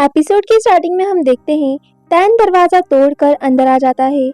Episode की starting में हम देखते हैं टैन दरवाजा तोड़कर अंदर आ जाता है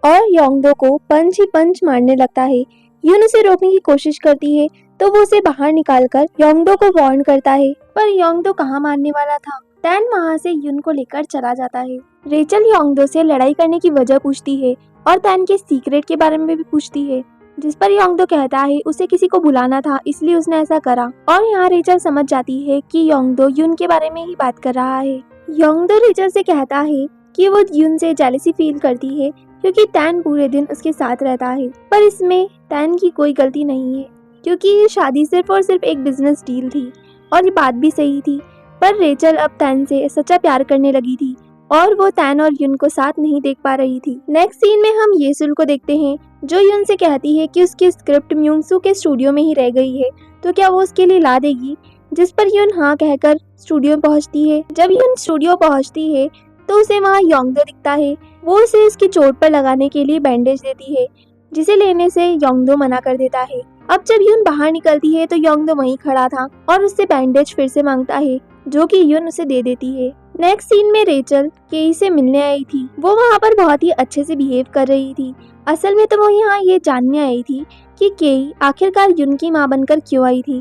और योंगदो को पंच ही पंच मारने लगता है। यून उसे रोकने की कोशिश करती है तो वो उसे बाहर निकालकर योंगदो को वार्न करता है, पर योंगदो कहाँ मारने वाला था। टैन वहाँ से यून को लेकर चला जाता है। रेचल योंगदो से लड़ाई करने की वजह पूछती है और टैन के सीक्रेट के बारे में भी पूछती है, जिस पर योंगदो कहता है उसे किसी को बुलाना था इसलिए उसने ऐसा करा। और यहाँ रेचल समझ जाती है कि योंगदो यून के बारे में ही बात कर रहा है। योंगदो रेचल से कहता है कि वो यून से जेलसी फील करती है क्योंकि टैन पूरे दिन उसके साथ रहता है, पर इसमें टैन की कोई गलती नहीं है क्योंकि ये शादी सिर्फ और सिर्फ एक बिजनेस डील थी और ये बात भी सही थी। पर रेचल अब टैन से सच्चा प्यार करने लगी थी और वो टैन और यून को साथ नहीं देख पा रही थी। नेक्स्ट सीन में हम येसुल को देखते हैं जो यून से कहती है कि उसकी स्क्रिप्ट म्यूंगसू के स्टूडियो में ही रह गई है तो क्या वो उसके लिए ला देगी, जिस पर यून हाँ कहकर स्टूडियो पहुंचती है। जब यून स्टूडियो पहुंचती है तो उसे वहाँ योंगदो दिखता है। वो उसे उसकी चोट पर लगाने के लिए बैंडेज देती है, जिसे लेने से योंगदो मना कर देता है। अब जब यून बाहर निकलती है तो योंगदो वहीं खड़ा था और उससे बैंडेज फिर से मांगता है, जो कि यून उसे दे देती है। नेक्स्ट सीन में रेचल केई से मिलने आई थी। वो वहाँ पर बहुत ही अच्छे से बिहेव कर रही थी। असल में तो वो यहाँ ये जानने आई थी कि केई आखिरकार यून की माँ बनकर क्यों आई थी,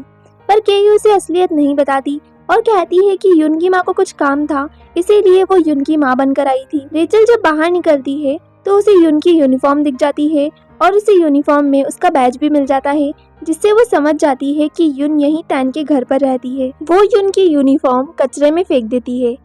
पर केई उसे असलियत नहीं बताती और कहती है कि यून की माँ को कुछ काम था इसीलिए वो यून की माँ बनकर आई थी। रेचल जब बाहर निकलती है तो उसे यून की यूनिफॉर्म दिख जाती है और उसे यूनिफॉर्म में उसका बैज भी मिल जाता है, जिससे वो समझ जाती है कि यून यहीं टैन के घर पर रहती है। वो यून की यूनिफॉर्म कचरे में फेंक देती है।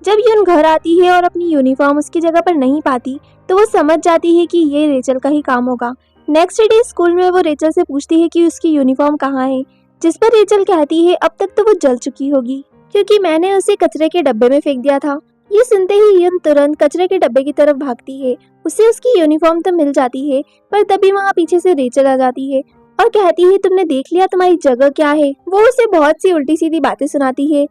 जब यून घर आती है और अपनी यूनिफॉर्म उसकी जगह पर नहीं पाती तो वो समझ जाती है कि ये रेचल का ही काम होगा। नेक्स्ट डे स्कूल में वो रेचल से पूछती है कि उसकी यूनिफॉर्म कहाँ है, जिस पर रेचल कहती है अब तक तो वो जल चुकी होगी क्योंकि मैंने उसे कचरे के डब्बे में फेंक दिया था। ये सुनते ही यून तुरंत कचरे के डब्बे की तरफ भागती है। उसे उसकी यूनिफॉर्म तो मिल जाती है, पर तभी वहाँ पीछे से रेचल आ जाती है और कहती है तुमने देख लिया तुम्हारी जगह क्या है। वो उसे बहुत सी उल्टी सीधी बातें सुनाती है,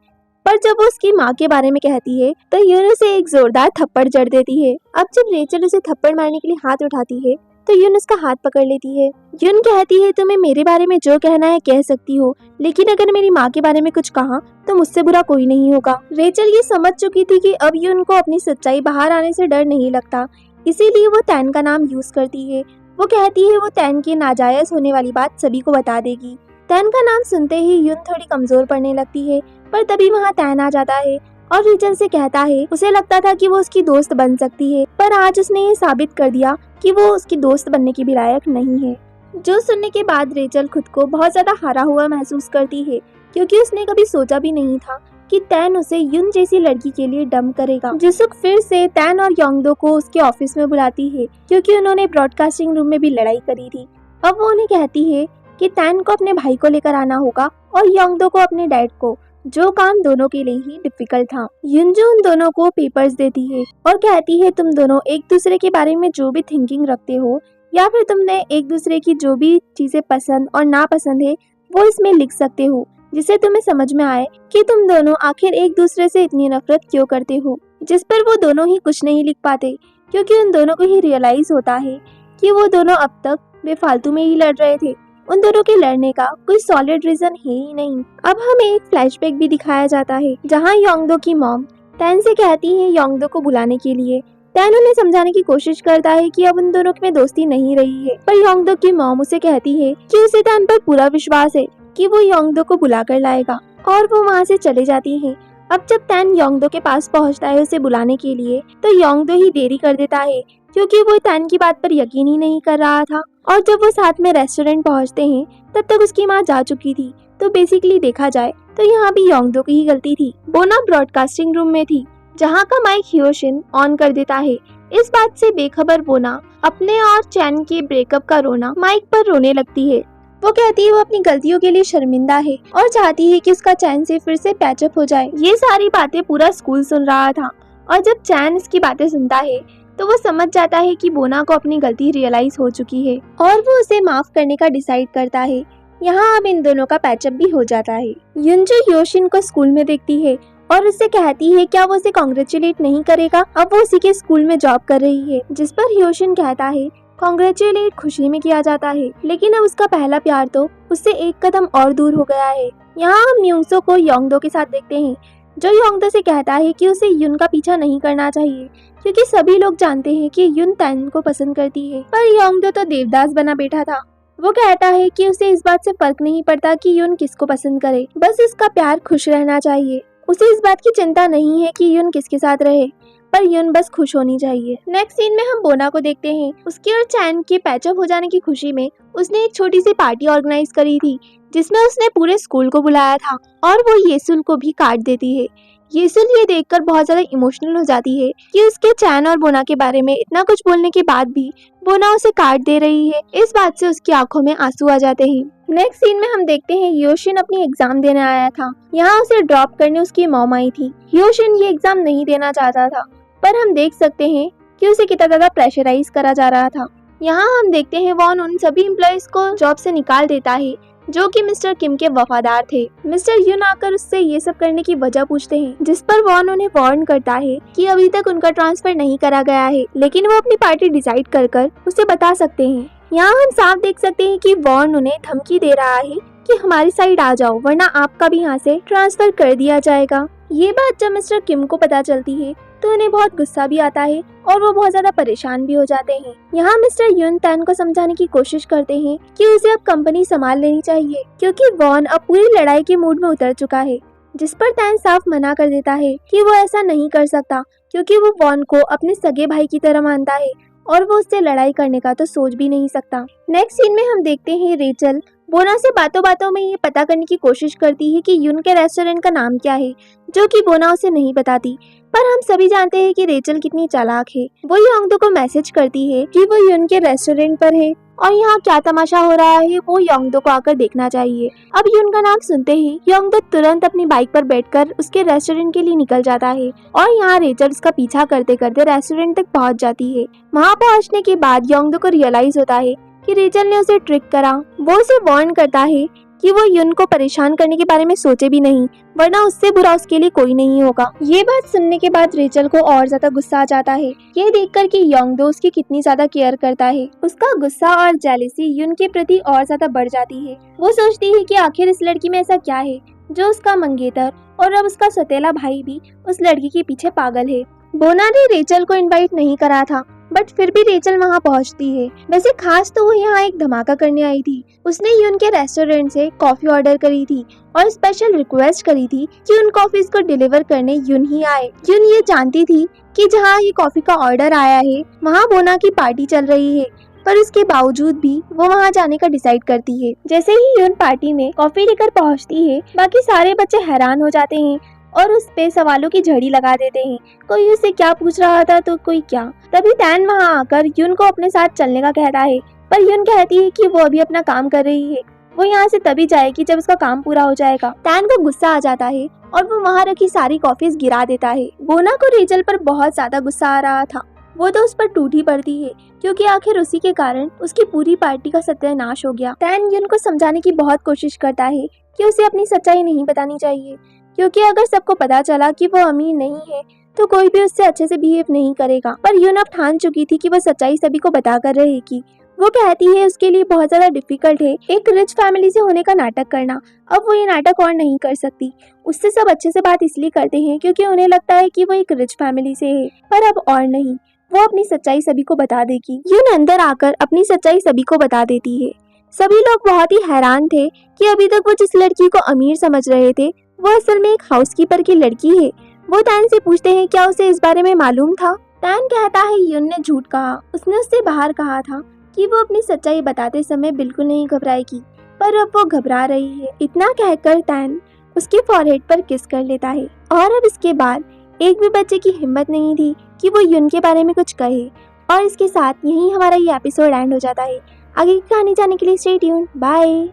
पर जब वो उसकी माँ के बारे में कहती है तो यून उसे एक जोरदार थप्पड़ जड़ देती है। अब जब रेचल उसे थप्पड़ मारने के लिए हाथ उठाती है तो यून उसका हाथ पकड़ लेती है। यून कहती है तुम्हें मेरे बारे में जो कहना है कह सकती हो, लेकिन अगर मेरी माँ के बारे में कुछ कहा तो मुझसे बुरा कोई नहीं होगा। रेचल ये समझ चुकी थी कि अब यून को अपनी सच्चाई बाहर आने से डर नहीं लगता, इसीलिए वो टैन का नाम यूज करती है। वो कहती है वो टैन की नाजायज होने वाली बात सभी को बता देगी। टैन का नाम सुनते ही यून थोड़ी कमजोर पड़ने लगती है, पर तभी वहाँ टैन आ जाता है और रेचल से कहता है उसे लगता था कि वो उसकी दोस्त बन सकती है, पर आज उसने ये साबित कर दिया कि वो उसकी दोस्त बनने की भी लायक नहीं है। जो सुनने के बाद रेचल खुद को बहुत ज्यादा हारा हुआ महसूस करती है क्योंकि उसने कभी सोचा भी नहीं था कि टैन उसे यून जैसी लड़की के लिए डंप करेगा। जिसुक फिर से टैन और योंगदो को उसके ऑफिस में बुलाती है क्योंकि उन्होंने ब्रॉडकास्टिंग रूम में भी लड़ाई करी थी। अब वो उन्हें कहती है कि टैन को अपने भाई को लेकर आना होगा और योंगदो को अपने डैड को, जो काम दोनों के लिए ही डिफिकल्ट था। युनजो उन दोनों को पेपर्स देती है और कहती है तुम दोनों एक दूसरे के बारे में जो भी थिंकिंग रखते हो या फिर तुमने एक दूसरे की जो भी चीजें पसंद और नापसंद है वो इसमें लिख सकते हो, जिससे तुम्हें समझ में आए कि तुम दोनों आखिर एक दूसरे से इतनी नफरत क्यों करते हो। जिस पर वो दोनों ही कुछ नहीं लिख पाते क्योंकि उन दोनों को ही रियलाइज होता है कि वो दोनों अब तक बेफालतू में ही लड़ रहे थे। उन दोनों के लड़ने का कोई सॉलिड रीजन है ही नहीं। अब हमें एक फ्लैशबैक भी दिखाया जाता है जहाँ योंगदो की मॉम टैन से कहती है योंगदो को बुलाने के लिए। टैन उन्हें समझाने की कोशिश करता है कि अब उन दोनों में दोस्ती नहीं रही है, पर योंगदो की मॉम उसे कहती है कि उसे टैन पर पूरा विश्वास है कि वो योंगदो को बुला कर लाएगा और वो वहाँ से चले जाती है। अब जब टैन योंगदो के पास पहुँचता है उसे बुलाने के लिए तो योंगदो ही देरी कर देता है क्योंकि वो टैन की बात पर यकीन ही नहीं कर रहा था। और जब वो साथ में रेस्टोरेंट पहुंचते हैं तब तक उसकी माँ जा चुकी थी। तो बेसिकली देखा जाए तो यहाँ भी योंगदो की ही गलती थी। बोना ब्रॉडकास्टिंग रूम में थी जहाँ का माइक हियोशिन ऑन कर देता है। इस बात से बेखबर बोना अपने और चैन के ब्रेकअप का रोना माइक पर रोने लगती है। वो कहती है वो अपनी गलतियों के लिए शर्मिंदा है और चाहती है कि उसका चैन से फिर से पैचअप हो जाए। ये सारी बातें पूरा स्कूल सुन रहा था और जब चैन इसकी बातें सुनता है तो वो समझ जाता है कि बोना को अपनी गलती रियलाइज हो चुकी है और वो उसे माफ करने का डिसाइड करता है। यहाँ अब इन दोनों का पैचअप भी हो जाता है। युनजो योशिन को स्कूल में देखती है और उससे कहती है क्या वो उसे कांग्रेचुलेट नहीं करेगा, अब वो उसी के स्कूल में जॉब कर रही है। जिस पर योशिन कहता है कांग्रेचुलेट खुशी में किया जाता है, लेकिन अब उसका पहला प्यार तो उससे एक कदम और दूर हो गया है। यहाँ हम म्यूंगसो को योंगदो के साथ देखते हैं जो योंगदो से कहता है कि उसे युन का पीछा नहीं करना चाहिए क्योंकि सभी लोग जानते हैं कि युन तैन को पसंद करती है। पर योंगदो तो देवदास बना बैठा था। वो कहता है कि उसे इस बात से फर्क नहीं पड़ता कि युन किसको पसंद करे, बस इसका प्यार खुश रहना चाहिए। उसे इस बात की चिंता नहीं है कि युन किसके साथ रहे, पर युन बस खुश होनी चाहिए। नेक्स्ट सीन में हम बोना को देखते हैं। उसके और चैन के पैचअप हो जाने की खुशी में उसने एक छोटी सी पार्टी ऑर्गेनाइज करी थी जिसमें उसने पूरे स्कूल को बुलाया था और वो येसुल को भी काट देती है। येसुल ये देखकर बहुत ज्यादा इमोशनल हो जाती है कि उसके चैन और बोना के बारे में इतना कुछ बोलने के बाद भी बोना उसे काट दे रही है। इस बात से उसकी आंखों में आंसू आ जाते हैं। नेक्स्ट सीन में हम देखते हैं योशिन अपनी एग्जाम देने आया था। यहाँ उसे ड्रॉप करने उसकी मॉम आई थी। योशिन ये एग्जाम नहीं देना चाहता था, पर हम देख सकते हैं कि उसे कितना ज्यादा प्रेशराइज करा जा रहा था। यहाँ हम देखते हैं वॉन उन सभी एम्प्लॉइज को जॉब से निकाल देता है जो कि मिस्टर किम के वफादार थे। मिस्टर युन आकर उससे ये सब करने की वजह पूछते हैं, जिस पर वॉन उन्हें वार्न करता है कि अभी तक उनका ट्रांसफर नहीं करा गया है, लेकिन वो अपनी पार्टी डिसाइड कर उसे बता सकते हैं। यहाँ हम साफ देख सकते हैं कि वॉन उन्हें धमकी दे रहा है कि हमारी साइड आ जाओ वरना आपका भी यहाँ से ट्रांसफर कर दिया जाएगा। ये बात जब मिस्टर किम को पता चलती है तो उन्हें बहुत गुस्सा भी आता है और वो बहुत ज्यादा परेशान भी हो जाते हैं। यहाँ मिस्टर युन तैन को समझाने की कोशिश करते हैं कि उसे अब कंपनी संभाल लेनी चाहिए क्योंकि वॉन अब पूरी लड़ाई के मूड में उतर चुका है, जिस पर तैन साफ मना कर देता है कि वो ऐसा नहीं कर सकता क्योंकि वो वॉन को अपने सगे भाई की तरह मानता है और वो उससे लड़ाई करने का तो सोच भी नहीं सकता। नेक्स्ट सीन में हम देखते हैं रेचल बोना से बातों बातों में ये पता करने की कोशिश करती है कि युन के रेस्टोरेंट का नाम क्या है, जो कि बोना उसे नहीं बताती। पर हम सभी जानते हैं कि रेचल कितनी चालाक है। वो योंगदो को मैसेज करती है कि वो युन के रेस्टोरेंट पर है और यहाँ क्या तमाशा हो रहा है वो योंगदो को आकर देखना चाहिए। अब युन का नाम सुनते ही योंगदो तुरंत अपनी बाइक पर बैठकर उसके रेस्टोरेंट के लिए निकल जाता है और यहाँ रेचल उसका पीछा करते करते रेस्टोरेंट तक पहुँच जाती है। वहाँ पहुँचने के बाद योंगदो को रियलाइज होता है कि रेचल ने उसे ट्रिक करा। वो उसे वार्न करता है कि वो युन को परेशान करने के बारे में सोचे भी नहीं, वरना उससे बुरा उसके लिए कोई नहीं होगा। ये बात सुनने के बाद रेचल को और ज्यादा गुस्सा आ जाता है, ये देखकर कि योंगदो उसकी कितनी ज्यादा केयर करता है। उसका गुस्सा और जेलसी युन के प्रति और ज्यादा बढ़ जाती है। वो सोचती है कि आखिर इस लड़की में ऐसा क्या है जो उसका मंगेतर और अब उसका सौतेला भाई भी उस लड़की के पीछे पागल है। बोना ने रेचल को इनवाइट नहीं करा था, बट फिर भी रेचल वहाँ पहुँचती है। वैसे खास तो वो यहाँ एक धमाका करने आई थी। उसने युन के रेस्टोरेंट से कॉफी ऑर्डर करी थी और स्पेशल रिक्वेस्ट करी थी कि उन कॉफीज को डिलीवर करने युन ही आए। युन ये जानती थी कि जहाँ ये कॉफी का ऑर्डर आया है वहाँ बोना की पार्टी चल रही है, पर उसके बावजूद भी वो वहाँ जाने का डिसाइड करती है। जैसे ही युन पार्टी में कॉफी लेकर पहुँचती है, बाकी सारे बच्चे हैरान हो जाते हैं और उस पे सवालों की झड़ी लगा देते हैं। कोई उससे क्या पूछ रहा था तो कोई क्या। तभी तैन वहाँ आकर युन को अपने साथ चलने का कहता है, पर युन कहती है कि वो अभी अपना काम कर रही है, वो यहाँ से तभी जाएगी जब उसका काम पूरा हो जाएगा। तैन को गुस्सा आ जाता है और वो वहाँ रखी सारी कॉफीज गिरा देता है। बोना को रेचल पर बहुत ज्यादा गुस्सा आ रहा था। वो तो उस पर टूटी पड़ती है क्योंकि आखिर उसी के कारण उसकी पूरी पार्टी का सत्यानाश हो गया। तैन युन को समझाने की बहुत कोशिश करता है कि उसे अपनी सच्चाई नहीं बतानी चाहिए, क्योंकि अगर सबको पता चला कि वो अमीर नहीं है तो कोई भी उससे अच्छे से बिहेव नहीं करेगा। पर युन अब ठान चुकी थी कि वो सच्चाई सभी को बता कर रहेगी। वो कहती है उसके लिए बहुत ज्यादा डिफिकल्ट है एक रिच फैमिली से होने का नाटक करना। अब वो ये नाटक और नहीं कर सकती। उससे सब अच्छे से बात इसलिए करते हैं क्योंकि उन्हें लगता है कि वो एक रिच फैमिली से है, पर अब और नहीं, वो अपनी सच्चाई सभी को बता देगी। युन अंदर आकर अपनी सच्चाई सभी को बता देती है। सभी लोग बहुत ही हैरान थे कि अभी तक वो जिस लड़की को अमीर समझ रहे थे वो असल में एक हाउसकीपर की लड़की है। वो तैन से पूछते हैं क्या उसे इस बारे में मालूम था। तैन कहता है युन ने झूठ कहा। उसने उससे बाहर कहा था कि वो अपनी सच्चाई बताते समय बिल्कुल नहीं घबराएगी, पर अब वो घबरा रही है। इतना कहकर तैन उसके फॉरहेड पर किस कर लेता है और अब इसके बाद एक भी बच्चे की हिम्मत नहीं थी कि वो युन के बारे में कुछ कहे। और इसके साथ यही हमारा ये एपिसोड एंड हो जाता है। आगे की कहानी जानने के लिए स्टे ट्यून्ड। बाय।